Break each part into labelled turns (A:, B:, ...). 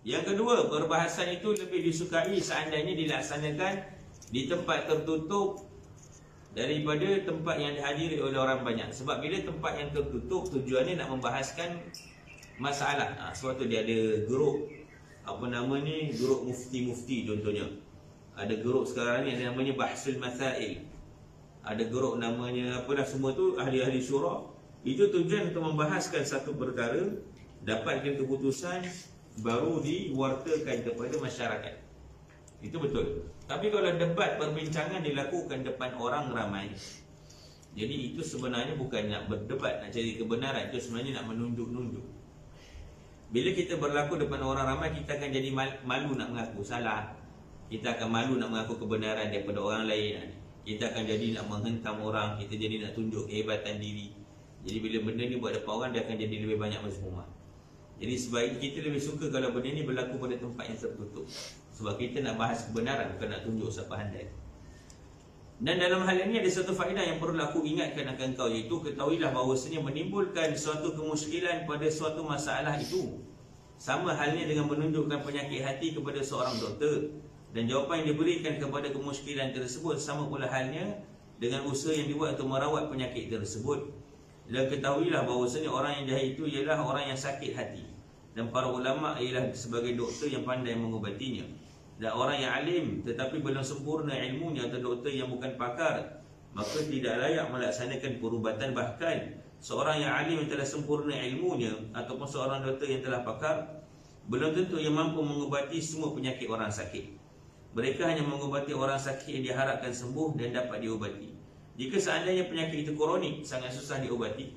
A: Yang kedua, perbahasan itu lebih disukai seandainya dilaksanakan di tempat tertutup daripada tempat yang dihadiri oleh orang banyak. Sebab bila tempat yang tertutup, tujuannya nak membahaskan masalah. Sebab tu dia ada grup, apa nama ni, grup mufti-mufti contohnya. Ada grup sekarang ni yang namanya Bahsul Masail. Ada grup namanya apalah, semua tu ahli-ahli syura. Itu tujuan untuk membahaskan satu perkara, dapatkan keputusan, baru diwartakan kepada masyarakat. Itu betul. Tapi kalau debat perbincangan dilakukan depan orang ramai, jadi itu sebenarnya bukan nak berdebat, nak cari kebenaran. Itu sebenarnya nak menunjuk-nunjuk. Bila kita berlaku depan orang ramai, kita akan jadi malu nak mengaku salah. Kita akan malu nak mengaku kebenaran daripada orang lain. Kita akan jadi nak menghentam orang. Kita jadi nak tunjuk kehebatan diri. Jadi bila benda ni buat depan orang, dia akan jadi lebih banyak mazmumah. Jadi sebaiknya kita lebih suka kalau benda ni berlaku pada tempat yang tertutup. Sebab kita nak bahas kebenaran, bukan nak tunjuk siapa handal. Dan dalam hal ini ada satu faedah yang perlu aku ingatkan akan kau, iaitu ketahuilah bahawasanya menimbulkan suatu kemusykilan pada suatu masalah itu sama halnya dengan menunjukkan penyakit hati kepada seorang doktor. Dan jawapan yang diberikan kepada kemusykilan tersebut sama pula halnya dengan usaha yang dibuat untuk merawat penyakit tersebut. Dan ketahuilah bahawasanya orang yang jahil itu ialah orang yang sakit hati, dan para ulama ialah sebagai doktor yang pandai mengubatinya. Dan orang yang alim tetapi belum sempurna ilmunya atau doktor yang bukan pakar, maka tidak layak melaksanakan perubatan. Bahkan seorang yang alim yang telah sempurna ilmunya ataupun seorang doktor yang telah pakar, belum tentu yang mampu mengubati semua penyakit orang sakit. Mereka hanya mengubati orang sakit yang diharapkan sembuh dan dapat diubati. Jika seandainya penyakit itu kronik, sangat susah diubati,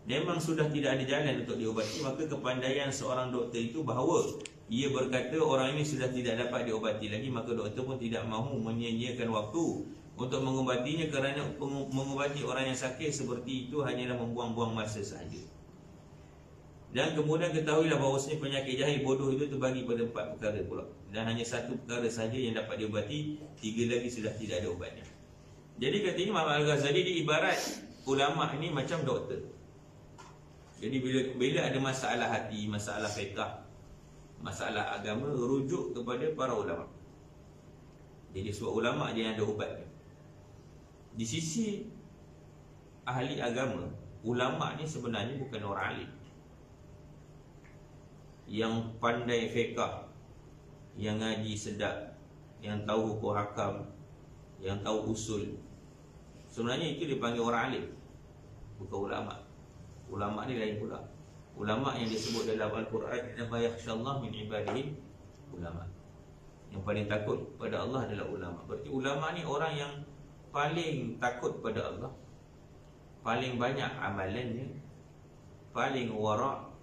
A: memang sudah tidak ada jalan untuk diubati, maka kepandaian seorang doktor itu bahawa ia berkata orang ini sudah tidak dapat diubati lagi, maka doktor pun tidak mahu menyia-nyiakan waktu untuk mengubatinya, kerana mengubati orang yang sakit seperti itu hanyalah membuang-buang masa sahaja. Dan kemudian ketahuilah bahawasanya penyakit jahil bodoh itu terbagi pada 4 perkara pula, dan hanya satu perkara sahaja yang dapat diubati, 3 lagi sudah tidak ada ubatnya. Jadi kata Imam Al-Ghazali, di ibarat ulama ini macam doktor. Jadi bila ada masalah hati, masalah fiqh, masalah agama, rujuk kepada para ulama. Jadi sebab ulama dia yang ada ubatnya. Di sisi ahli agama, ulama ni sebenarnya bukan orang alim yang pandai fiqh, yang ngaji sedap, yang tahu hukum hakam, yang tahu usul. Sebenarnya itu dipanggil orang alim, bukan ulama. Ulama ni lain pula. Ulama yang disebut dalam Al-Quran, innama yakhshallah min ibadihi ulama. Yang paling takut pada Allah adalah ulama. Berarti ulama ni orang yang paling takut pada Allah, paling banyak amalannya, paling wara',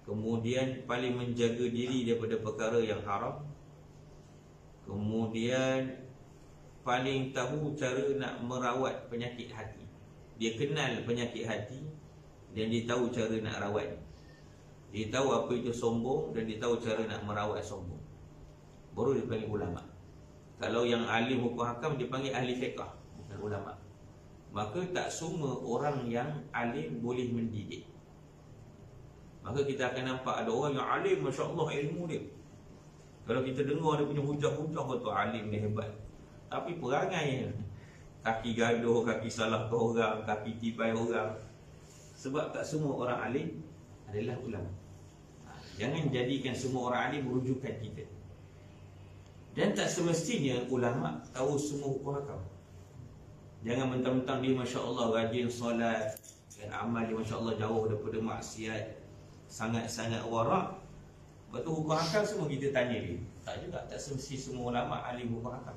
A: kemudian paling menjaga diri daripada perkara yang haram, kemudian paling tahu cara nak merawat penyakit hati. Dia kenal penyakit hati dan dia tahu cara nak rawat. Dia tahu apa itu sombong dan dia tahu cara nak merawat sombong. Baru dipanggil ulama. Kalau yang alim hukum hakam dipanggil ahli fiqh, bukan ulama. Maka tak semua orang yang alim boleh mendidik. Maka kita akan nampak ada orang yang alim, masya-Allah ilmu dia. Kalau kita dengar dia punya hujah-hujah, betul alim dia hebat. Tapi perangai, kaki gaduh, kaki salah ke orang, kaki tibai orang. Sebab tak semua orang alim adalah ulama. Jangan jadikan semua orang alim rujukan kita. Dan tak semestinya ulama tahu semua hukum hakam. Jangan mentang-mentang dia masya-Allah rajin solat dan amal dia masya-Allah jauh daripada maksiat, sangat-sangat wara'. Lepas tu hukum hakam semua kita tanya dia. Tak juga, tak semesti semua ulama alim hukum hakam.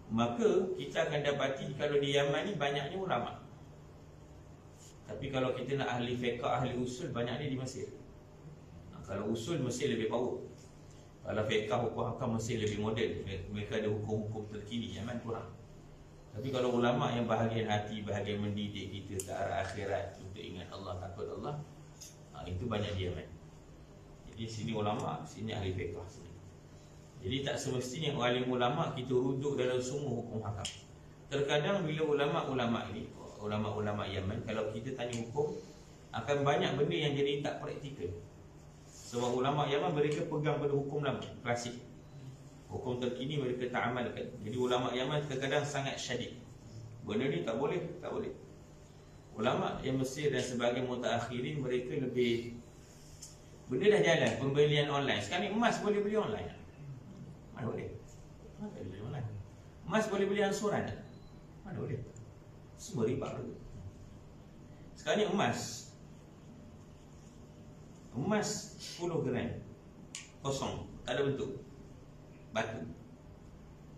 A: Maka kita akan dapati kalau di Yaman ni banyaknya ulama. Tapi kalau kita nak ahli fiqh, ahli usul, banyaknya di Mesir. Kalau usul Mesir lebih power. Kalau fiqh, hukum hakam Mesir lebih moden. Mereka ada hukum-hukum terkini. Yaman kurang. Tapi kalau ulama yang bahagian hati, bahagian mendidik kita ke arah akhirat, untuk ingat Allah, takut Allah, itu banyak di Yaman. Jadi sini ulama, sini ahli fiqh. Jadi tak semestinya alim ulama kita rujuk dalam semua hukum hakam. Terkadang bila ulama-ulama ini, ulama-ulama Yaman, kalau kita tanya hukum, akan banyak benda yang jadi tak praktikal. Sebab ulama Yaman mereka pegang pada hukum lama, klasik. Hukum terkini mereka tak amalkan. Jadi ulama Yaman kadang-kadang sangat syadid. Benda ni tak boleh, tak boleh. Ulama yang Mesir dan sebagai mutaakhirin mereka lebih, benda dah jalan, pembelian online. Sekarang ni emas boleh beli online. Mana boleh? Mana boleh beli online? Emas boleh beli ansuran. Mana boleh? Semua riba dulu. Sekarang ni emas 10 gram kosong, tak ada bentuk, batu,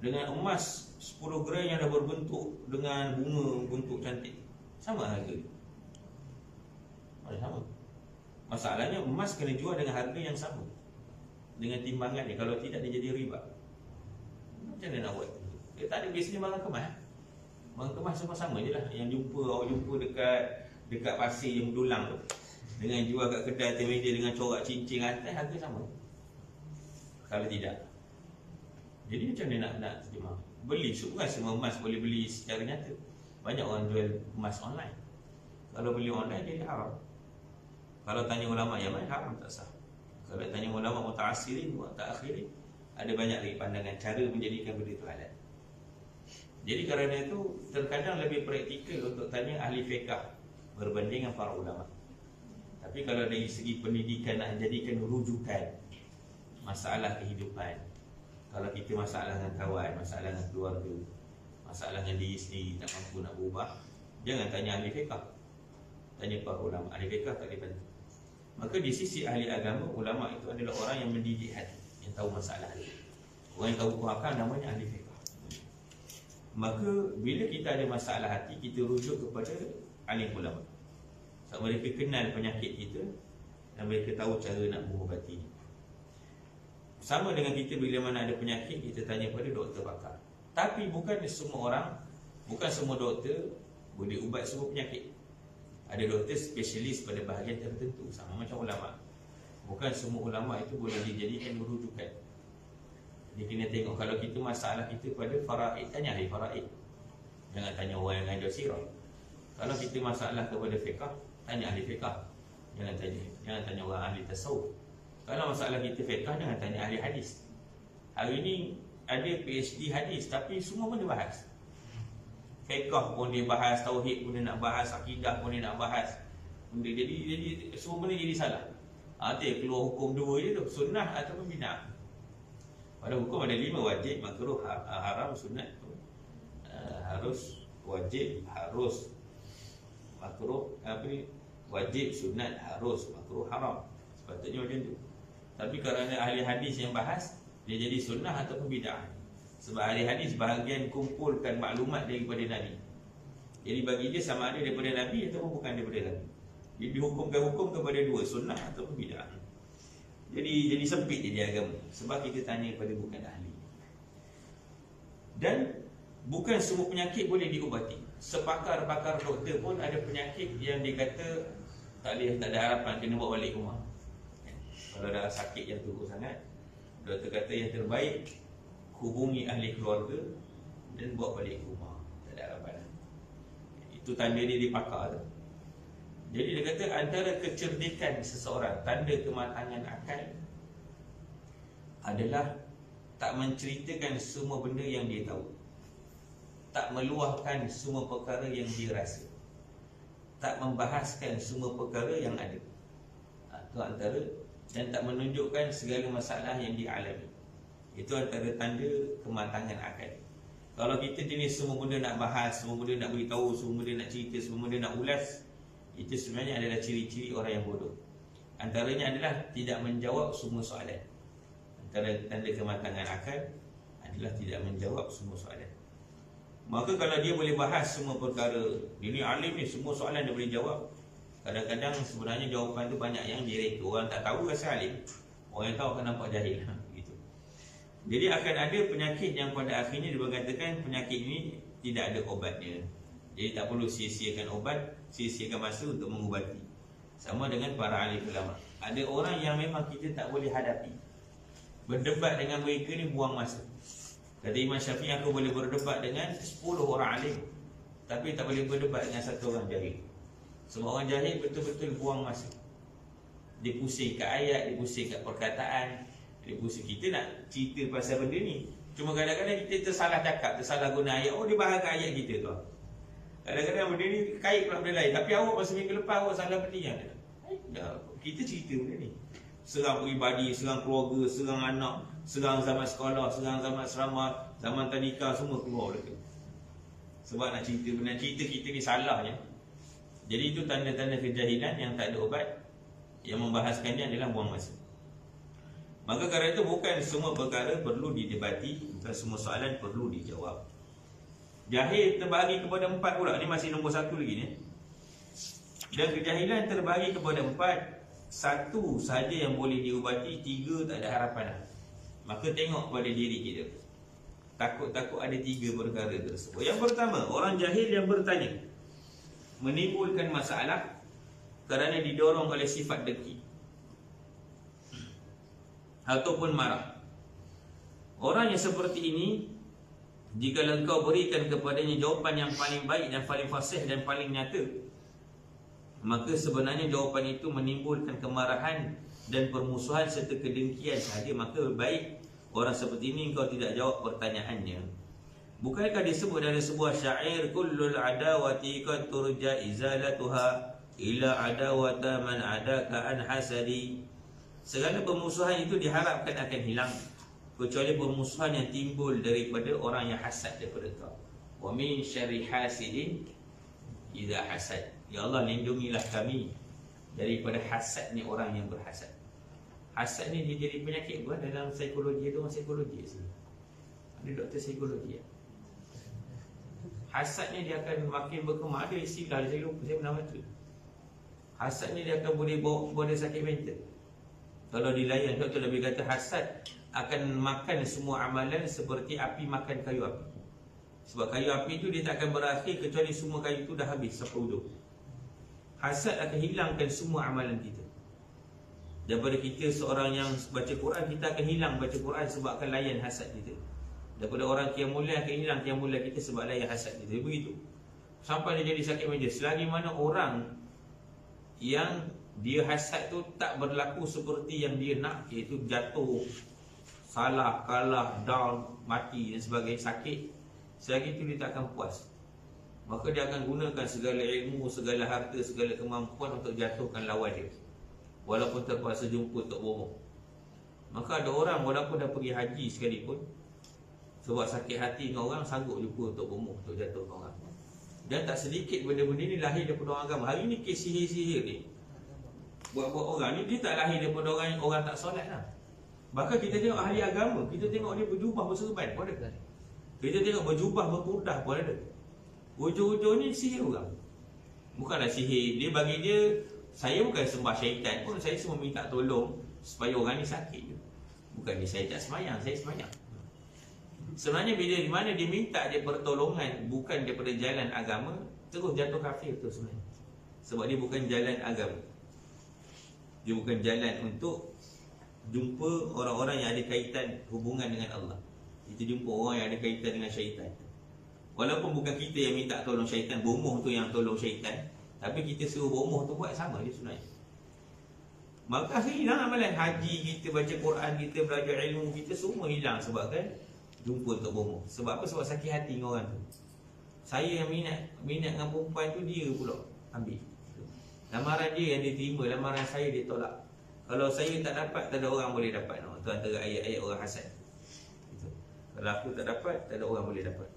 A: dengan emas 10 gram yang dah berbentuk dengan bunga bentuk cantik, sama harga. Sama. Masalahnya emas kena jual dengan harga yang sama, dengan timbangan ni. Kalau tidak dia jadi riba. Macam mana nak buat? Dia tak ada biasanya barang kemas. Barang kemas semua sama je lah. Yang awak jumpa dekat pasir yang mendulang tu, dengan jual kat kedai atas meja dengan corak cincin atas, harga sama. Kalau tidak, jadi macam mana nak terjemah? Beli, bukan semua emas boleh beli secara nyata. Banyak orang jual emas online. Kalau beli online jadi haram. Kalau tanya ulama Yaman, haram, tak sah. Kalau tanya ulama mutaakhirin, ada banyak lagi pandangan cara menjadikan benda itu halal. Jadi kerana itu terkadang lebih praktikal untuk tanya ahli fiqh berbanding dengan para ulama. Tapi kalau dari segi pendidikan nak jadikan rujukan masalah kehidupan, kalau kita masalah dengan kawan, masalah dengan keluarga, masalah dengan diri sendiri tak mampu nak berubah, jangan tanya ahli fiqh, tanya para ulama. Ahli fiqh tak boleh bantu. Maka di sisi ahli agama, ulama itu adalah orang yang mendidik hati, yang tahu masalah hati. Orang yang tahu hukum akal namanya ahli fiqh. Maka bila kita ada masalah hati, kita rujuk kepada ahli ulama. Sebab mereka kenal penyakit kita dan mereka tahu cara nak mengubati. Sama dengan kita bila mana ada penyakit, kita tanya pada doktor pakar. Tapi bukan semua orang, bukan semua doktor boleh ubat semua penyakit. Ada doktor spesialis pada bahagian tertentu, sama macam ulama. Bukan semua ulama itu boleh dijadikan rujukan. Jadi kena tengok, kalau kita masalah kita pada faraid, tanya ahli faraid. Jangan tanya orang yang ada sirah. Kalau kita masalah kepada fiqh, tanya ahli fiqh. Jangan tanya orang ahli tasawuf. Kalau masalah kita fiqh, jangan tanya ahli hadis. Hari ini ada PhD hadis, tapi semua pun dia bahas. Fiqh pun dia bahas, tauhid pun dia nak bahas, akidah pun dia nak bahas. Jadi semua benda jadi salah. Dia keluar hukum dua je tu, sunnah ataupun bid'ah. Pada hukum ada 5: wajib, makruh, haram, sunat. Harus, wajib, harus, makruh, wajib, sunat, harus, makruh, haram. Sepatutnya macam tu. Tapi kerana ahli hadis yang bahas, dia jadi sunnah ataupun bid'ah. Sebab ahli hadis bahagian kumpulkan maklumat daripada Nabi. Jadi bagi dia sama ada daripada Nabi ataupun bukan daripada Nabi. Dia dihukumkan hukum kepada dua, sunnah ataupun bid'ah. Jadi sempit dia agama. Sebab kita tanya pada bukan ahli. Dan bukan semua penyakit boleh diubati. Sepakar-pakar doktor pun ada penyakit yang dia kata tak ada harapan, kena bawa balik rumah. Kalau dah sakit yang teruk sangat, doktor kata yang terbaik hubungi ahli keluarga dan bawa balik rumah. Tak ada harapan. Itu tanda dia dipakar tu. Jadi dia kata antara kecerdikan seseorang, tanda kematangan akal adalah tak menceritakan semua benda yang dia tahu, tak meluahkan semua perkara yang dia rasa, tak membahaskan semua perkara yang ada. Itu antara, dan tak menunjukkan segala masalah yang dialami. Itu antara tanda kematangan akal. Kalau kita jenis semua benda nak bahas, semua benda nak beritahu, semua benda nak cerita, semua benda nak ulas, itu sebenarnya adalah ciri-ciri orang yang bodoh. Antaranya adalah tidak menjawab semua soalan. Antara tanda kematangan akal adalah tidak menjawab semua soalan. Maka kalau dia boleh bahas semua perkara, dia ni alim ni, semua soalan dia boleh jawab. Kadang-kadang sebenarnya jawapan tu banyak yang direka. Orang tak tahu rasa alim, orang yang tahu akan nampak jahil. Gitu. Jadi akan ada penyakit yang pada akhirnya dia berkatakan penyakit ini tidak ada obatnya. Jadi tak perlu sia-siakan obat, sia-siakan masa untuk mengubati. Sama dengan para ahli ulama. Ada orang yang memang kita tak boleh hadapi. Berdebat dengan mereka ni buang masa. Kata Imam Syafi'i, aku boleh berdebat dengan 10 orang alim, tapi tak boleh berdebat dengan satu orang jahil. Sebab orang jahil betul-betul buang masa. Dia pusing kat ayat, dia pusing kat perkataan, dia pusing. Kita nak cerita pasal benda ni, cuma kadang-kadang kita tersalah cakap, tersalah guna ayat. Oh, dia bahas kat ayat kita tu. Kadang-kadang benda ni kait pula benda lain. Tapi awak masa minggu lepas awak salah penting. Kita cerita benda ni. Serang peribadi, serang keluarga, serang anak, serang zaman sekolah, serang zaman asrama, zaman tadika, semua keluar dekat. Sebab nak cerita benda, cerita kita ni salahnya. Jadi itu tanda-tanda kejahilan yang tak ada ubat. Yang membahaskannya adalah buang masa. Maka kerana itu bukan semua perkara perlu didebati, bukan semua soalan perlu dijawab. Jahil terbahagi kepada 4 pula. Ini masih nombor 1 lagi ni. Dan kejahilan terbahagi kepada 4. 1 saja yang boleh diubati, 3 tak ada harapan dah. Maka tengok pada diri kita. Takut-takut ada 3 perkara tersebut. Yang pertama, orang jahil yang bertanya menimbulkan masalah kerana didorong oleh sifat dengki ataupun marah. Orang yang seperti ini, jika engkau berikan kepadanya jawapan yang paling baik dan paling fasih dan paling nyata, maka sebenarnya jawapan itu menimbulkan kemarahan dan permusuhan serta kedengkian sahaja. Maka baik orang seperti ini engkau tidak jawab pertanyaannya. Bukankah disebut dalam sebuah syair, kullul adawati qad turja izalatuha ila adawata man adaka an hasadi. Segala permusuhan itu diharapkan akan hilang, kecuali permusuhan yang timbul daripada orang yang hasad daripada kau. Wa min syarri hasidin idza hasad. Ya Allah, lindungilah kami daripada hasadnya orang yang berhasad. Hasad ni dia jadi penyakit bukan dalam psikologi. Ada orang psikologi sini. Ada doktor psikologi. Hasadnya dia akan makin berkembang. Ada istilah saya lupa, saya pernah baca. Hasadnya dia akan boleh bawa dia sakit mental. Kalau dilayan, doktor lebih kata hasad akan makan semua amalan seperti api makan kayu api. Sebab kayu api itu dia tak akan berakhir kecuali semua kayu itu dah habis sampai hujung. Hasad akan hilangkan semua amalan kita. Daripada kita seorang yang baca Quran, kita akan hilang baca Quran sebab akan layan hasad kita. Daripada orang qiyamul lail akan hilang qiyamul lail kita sebab layan hasad kita. Begitu. Sampai dia jadi sakit mental. Selagi mana orang yang dia hasad tu tak berlaku seperti yang dia nak, iaitu jatuh, salah, kalah, down, mati dan sebagainya, sakit, selagi itu dia tak akan puas. Maka dia akan gunakan segala ilmu, segala harta, segala kemampuan untuk jatuhkan lawan dia, walaupun terpaksa jumpa untuk bohong. Maka ada orang walaupun dah pergi haji sekalipun, sebab sakit hati dengan orang, sanggup jumpa untuk bohong, untuk jatuhkan orang. Dan tak sedikit benda-benda ni lahir daripada orang agama. Hari ni kes sihir-sihir ni, buat-buat orang ni, dia tak lahir daripada orang tak solat lah. Bahkan kita tengok ahli agama, kita tengok dia berjubah berserban pun ada. Kita tengok berjubah berpurdah pun ada. Ujung-ujung ni sihir orang. Bukanlah sihir, dia bagi dia, saya bukan sembah syaitan pun, saya semua minta tolong supaya orang ni sakit je. Bukan dia, saya tak semayang, saya semayang. Sebenarnya bila di mana dia minta dia pertolongan bukan daripada jalan agama, terus jatuh kafir tu sebenarnya. Sebab dia bukan jalan agama. Dia bukan jalan untuk jumpa orang-orang yang ada kaitan hubungan dengan Allah. Itu jumpa orang yang ada kaitan dengan syaitan. Walaupun bukan kita yang minta tolong syaitan, bomoh tu yang tolong syaitan, tapi kita suruh bomoh tu buat sama dia sebenarnya. Maka hilang amalan haji kita, baca Quran kita, belajar ilmu kita, semua hilang sebabkan jumpa untuk bomoh. Sebab apa? Sebab sakit hati dengan orang tu. Saya yang minat dengan perempuan tu, dia pula ambil. Lamaran dia yang dia terima, lamaran saya dia tolak. Kalau saya tak dapat, tak ada orang boleh dapat. Itu antara ayat-ayat orang hasad. Kalau aku tak dapat, tak ada orang boleh dapat.